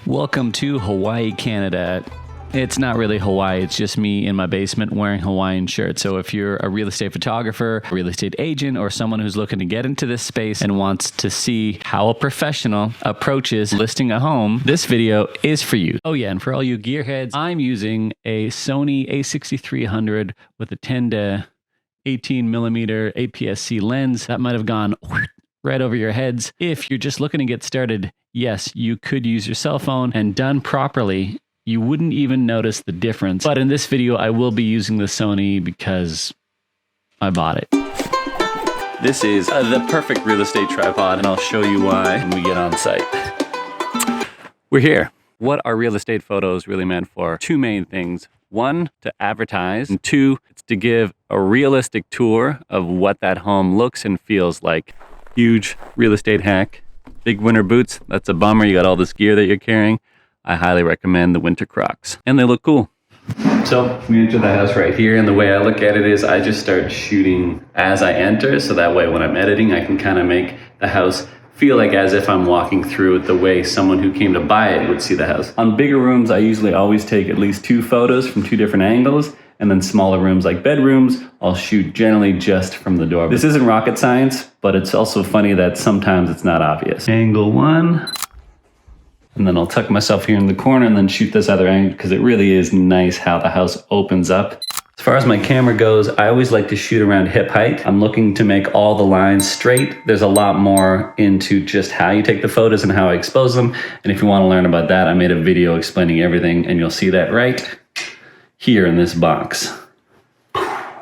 Welcome to Hawaii, Canada. It's not really Hawaii, it's just me in my basement wearing Hawaiian shirts. So if you're a real estate photographer, a real estate agent, or someone who's looking to get into this space and wants to see how a professional approaches listing a home, this video is for you. Oh yeah, and for all you gearheads, I'm using a Sony a6300 with a 10 to 18 millimeter APS-C lens. That might have gone right over your heads. If you're just looking to get started, yes, you could use your cell phone, and done properly, you wouldn't even notice the difference. But in this video, I will be using the Sony because I bought it. This is the perfect real estate tripod, and I'll show you why when we get on site. We're here. What are real estate photos really meant for? Two main things. One, to advertise, and two, it's to give a realistic tour of what that home looks and feels like. Huge real estate hack. Big winter boots, that's a bummer. You got all this gear that you're carrying. I highly recommend the winter Crocs, and they look cool. So we enter the house right here, and the way I look at it is I just start shooting as I enter, so that way when I'm editing, I can kind of make the house feel like as if I'm walking through it the way someone who came to buy it would see the house. On bigger rooms, I usually always take at least 2 photos from 2 different angles, and then smaller rooms like bedrooms, I'll shoot generally just from the door. This isn't rocket science, but it's also funny that sometimes it's not obvious. Angle 1. And then I'll tuck myself here in the corner and then shoot this other angle because it really is nice how the house opens up. As far as my camera goes, I always like to shoot around hip height. I'm looking to make all the lines straight. There's a lot more into just how you take the photos and how I expose them. And if you want to learn about that, I made a video explaining everything, and you'll see that right here in this box.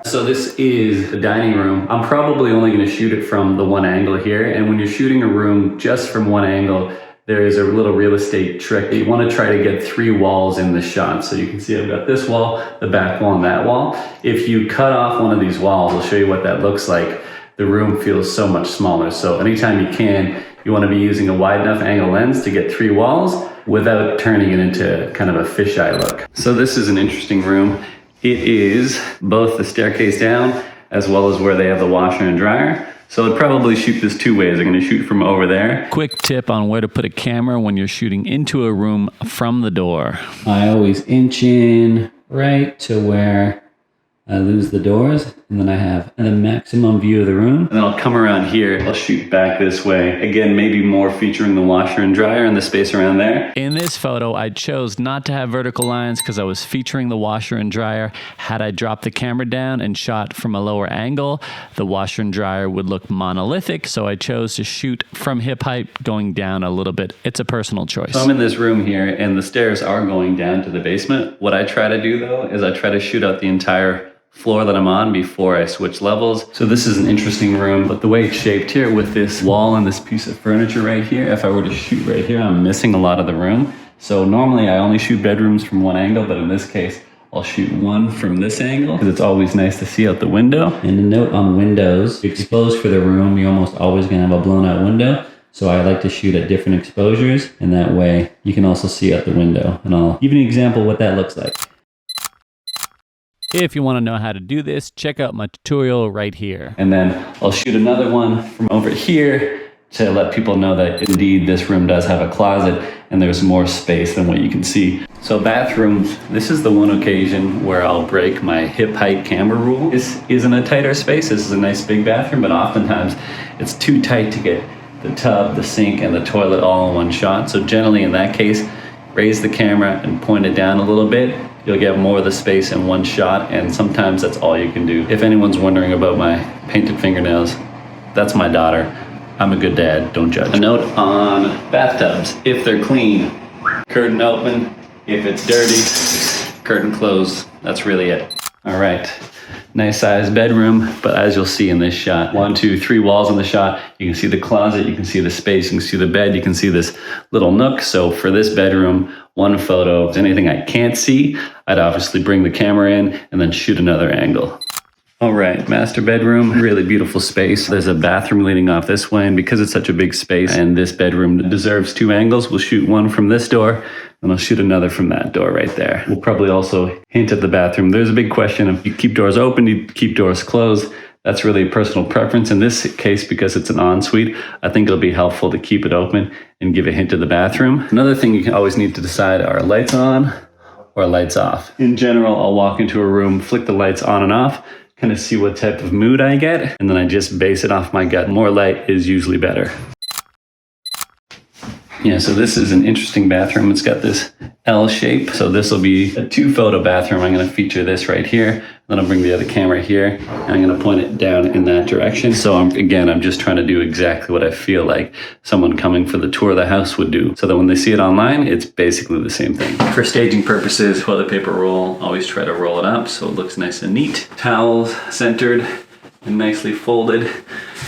So this is the dining room. I'm probably only going to shoot it from the one angle here. And when you're shooting a room just from one angle, there is a little real estate trick. You want to try to get 3 walls in the shot. So you can see I've got this wall, the back wall, and that wall. If you cut off one of these walls, I'll show you what that looks like. The room feels so much smaller. So anytime you can, you want to be using a wide enough angle lens to get 3 walls without turning it into kind of a fisheye look. So this is an interesting room. It is both the staircase down as well as where they have the washer and dryer. So I'd probably shoot this 2 ways. I'm going to shoot from over there. Quick tip on where to put a camera when you're shooting into a room from the door. I always inch in right to where I lose the doors, and then I have the maximum view of the room. And then I'll come around here, I'll shoot back this way. Again, maybe more featuring the washer and dryer and the space around there. In this photo, I chose not to have vertical lines because I was featuring the washer and dryer. Had I dropped the camera down and shot from a lower angle, the washer and dryer would look monolithic, so I chose to shoot from hip height going down a little bit. It's a personal choice. So I'm in this room here, and the stairs are going down to the basement. What I try to do though, is I try to shoot out the entire floor that I'm on before I switch levels. So this is an interesting room, but the way it's shaped here with this wall and this piece of furniture right here, if I were to shoot right here, I'm missing a lot of the room. So normally I only shoot bedrooms from one angle, but in this case, I'll shoot one from this angle because it's always nice to see out the window. And a note on windows, exposed for the room, you're almost always gonna have a blown out window. So I like to shoot at different exposures, and that way you can also see out the window. And I'll give you an example of what that looks like. If you want to know how to do this, check out my tutorial right here. And then I'll shoot another one from over here to let people know that indeed this room does have a closet and there's more space than what you can see. So bathrooms, this is the one occasion where I'll break my hip height camera rule. This isn't a tighter space, this is a nice big bathroom, but oftentimes it's too tight to get the tub, the sink, and the toilet all in one shot. So generally in that case, raise the camera and point it down a little bit. You'll get more of the space in one shot, and sometimes that's all you can do. If anyone's wondering about my painted fingernails, that's my daughter. I'm a good dad, don't judge. A note on bathtubs, if they're clean, curtain open. If it's dirty, curtain closed. That's really it. All right, nice sized bedroom, but as you'll see in this shot, 1, 2, 3 walls in the shot. You can see the closet, you can see the space, you can see the bed, you can see this little nook. So for this bedroom, one photo, if there's anything I can't see, I'd obviously bring the camera in and then shoot another angle. All right, master bedroom, really beautiful space. There's a bathroom leading off this way, and because it's such a big space and this bedroom deserves 2 angles, we'll shoot one from this door and I'll shoot another from that door right there. We'll probably also hint at the bathroom. There's a big question of you keep doors open, you keep doors closed. That's really personal preference. In this case, because it's an ensuite, I think it'll be helpful to keep it open and give a hint to the bathroom. Another thing you always need to decide are lights on or lights off. In general, I'll walk into a room, flick the lights on and off, kind of see what type of mood I get, and then I just base it off my gut. More light is usually better. Yeah, so this is an interesting bathroom. It's got this L shape. So this will be a 2-photo bathroom. I'm gonna feature this right here. Then I'll bring the other camera here and I'm gonna point it down in that direction. So I'm just trying to do exactly what I feel like someone coming for the tour of the house would do. So that when they see it online, it's basically the same thing. For staging purposes, toilet paper roll, always try to roll it up so it looks nice and neat. Towels centered and nicely folded.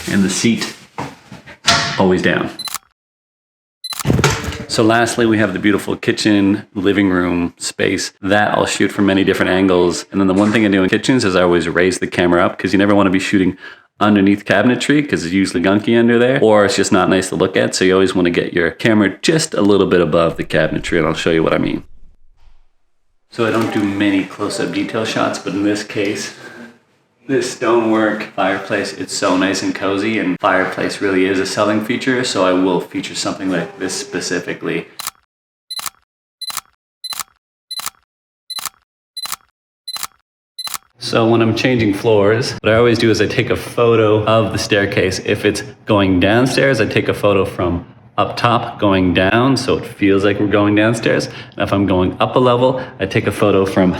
And the seat always down. So lastly, we have the beautiful kitchen, living room space that I'll shoot from many different angles. And then the one thing I do in kitchens is I always raise the camera up because you never want to be shooting underneath cabinetry because it's usually gunky under there, or it's just not nice to look at. So you always want to get your camera just a little bit above the cabinetry, and I'll show you what I mean. So I don't do many close-up detail shots, but in this case, this stonework fireplace, it's so nice and cozy, and fireplace really is a selling feature, so I will feature something like this specifically. So when I'm changing floors, what I always do is I take a photo of the staircase. If it's going downstairs, I take a photo from up top going down, so it feels like we're going downstairs. And if I'm going up a level, I take a photo from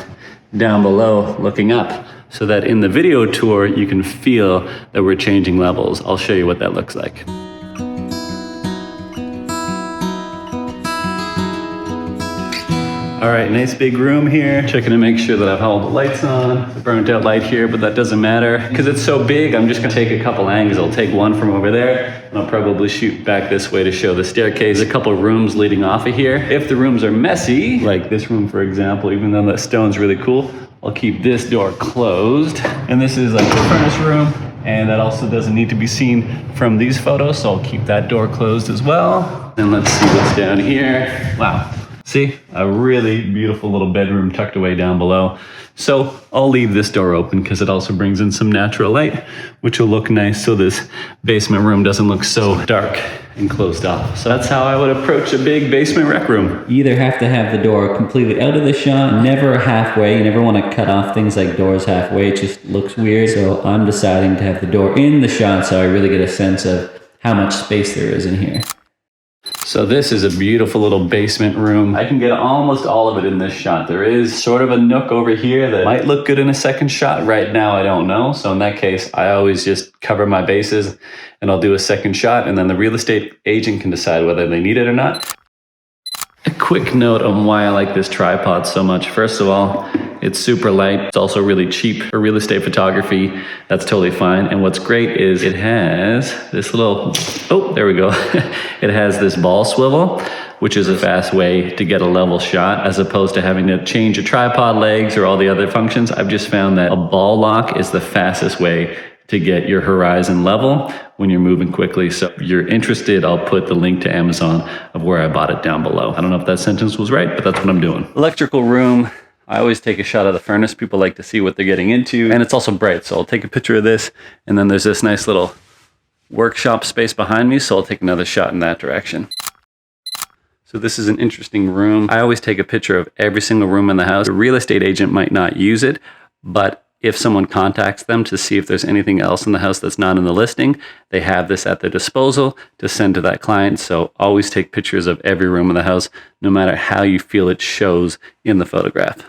down below looking up, so that in the video tour, you can feel that we're changing levels. I'll show you what that looks like. All right, nice big room here. Checking to make sure that I've all the lights on. It's burnt out light here, but that doesn't matter. Because it's so big, I'm just gonna take a couple angles. I'll take one from over there, and I'll probably shoot back this way to show the staircase. There's a couple rooms leading off of here. If the rooms are messy, like this room, for example, even though that stone's really cool, I'll keep this door closed. And this is like the furnace room, and that also doesn't need to be seen from these photos, so I'll keep that door closed as well. And let's see what's down here. Wow. See, a really beautiful little bedroom tucked away down below. So I'll leave this door open because it also brings in some natural light, which will look nice so this basement room doesn't look so dark and closed off. So that's how I would approach a big basement rec room. You either have to have the door completely out of the shot, never halfway. You never want to cut off things like doors halfway. It just looks weird. So I'm deciding to have the door in the shot so I really get a sense of how much space there is in here. So this is a beautiful little basement room. I can get almost all of it in this shot. There is sort of a nook over here that might look good in a second shot. Right now, I don't know. So in that case, I always just cover my bases and I'll do a second shot, and then the real estate agent can decide whether they need it or not. A quick note on why I like this tripod so much. First of all, it's super light. It's also really cheap for real estate photography. That's totally fine. And what's great is it has this little, oh, there we go. It has this ball swivel, which is a fast way to get a level shot as opposed to having to change your tripod legs or all the other functions. I've just found that a ball lock is the fastest way to get your horizon level when you're moving quickly. So if you're interested, I'll put the link to Amazon of where I bought it down below. I don't know if that sentence was right, but that's what I'm doing. Electrical room. I always take a shot of the furnace. People like to see what they're getting into, and it's also bright. So I'll take a picture of this, and then there's this nice little workshop space behind me. So I'll take another shot in that direction. So this is an interesting room. I always take a picture of every single room in the house. A real estate agent might not use it, but if someone contacts them to see if there's anything else in the house that's not in the listing, they have this at their disposal to send to that client. So always take pictures of every room in the house, no matter how you feel it shows in the photograph.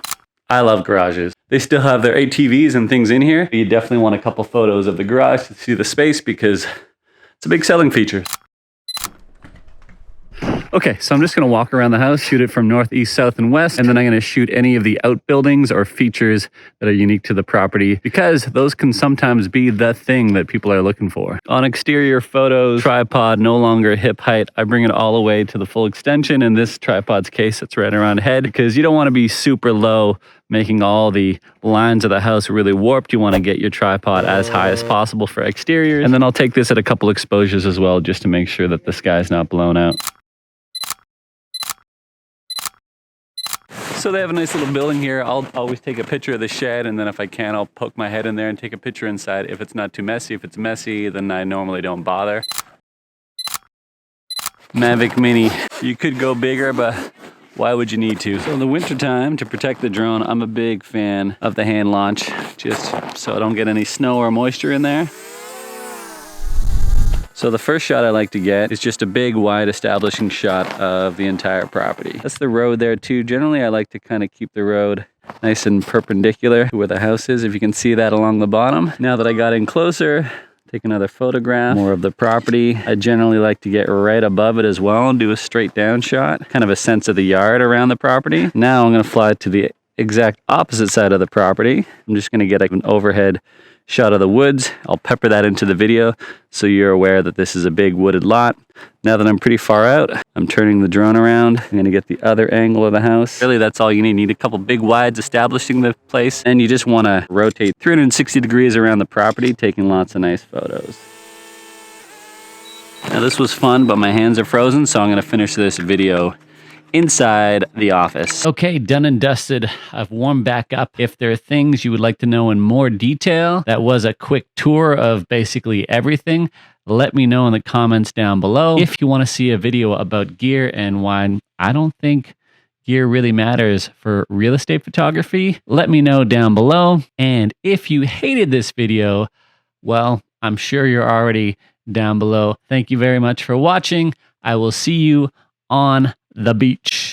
I love garages. They still have their ATVs and things in here. You definitely want a couple photos of the garage to see the space because it's a big selling feature. Okay, so I'm just gonna walk around the house, shoot it from north, east, south, and west, and then I'm gonna shoot any of the outbuildings or features that are unique to the property because those can sometimes be the thing that people are looking for. On exterior photos, tripod no longer hip height, I bring it all the way to the full extension. In this tripod's case, it's right around head because you don't wanna be super low, making all the lines of the house really warped. You wanna get your tripod as high as possible for exteriors. And then I'll take this at a couple exposures as well, just to make sure that the sky's not blown out. So they have a nice little building here. I'll always take a picture of the shed, and then if I can, I'll poke my head in there and take a picture inside if it's not too messy. If it's messy, then I normally don't bother. Mavic Mini. You could go bigger, but why would you need to? So in the wintertime, to protect the drone, I'm a big fan of the hand launch, just so I don't get any snow or moisture in there. So the first shot I like to get is just a big, wide establishing shot of the entire property. That's the road there too. Generally, I like to kind of keep the road nice and perpendicular to where the house is, if you can see that along the bottom. Now that I got in closer, take another photograph, more of the property. I generally like to get right above it as well and do a straight down shot, kind of a sense of the yard around the property. Now I'm gonna fly to the exact opposite side of the property. I'm just gonna get an overhead shot of the woods. I'll pepper that into the video so you're aware that this is a big wooded lot. Now that I'm pretty far out, I'm turning the drone around. I'm gonna get the other angle of the house. Really, that's all you need. You need a couple big wides establishing the place, and you just wanna rotate 360 degrees around the property, taking lots of nice photos. Now this was fun, but my hands are frozen, so I'm gonna finish this video inside the office. Okay, done and dusted. I've warmed back up. If there are things you would like to know in more detail, that was a quick tour of basically everything. Let me know in the comments down below. If you want to see a video about gear and why I don't think gear really matters for real estate photography, let me know down below. And if you hated this video, well, I'm sure you're already down below. Thank you very much for watching. I will see you on the beach.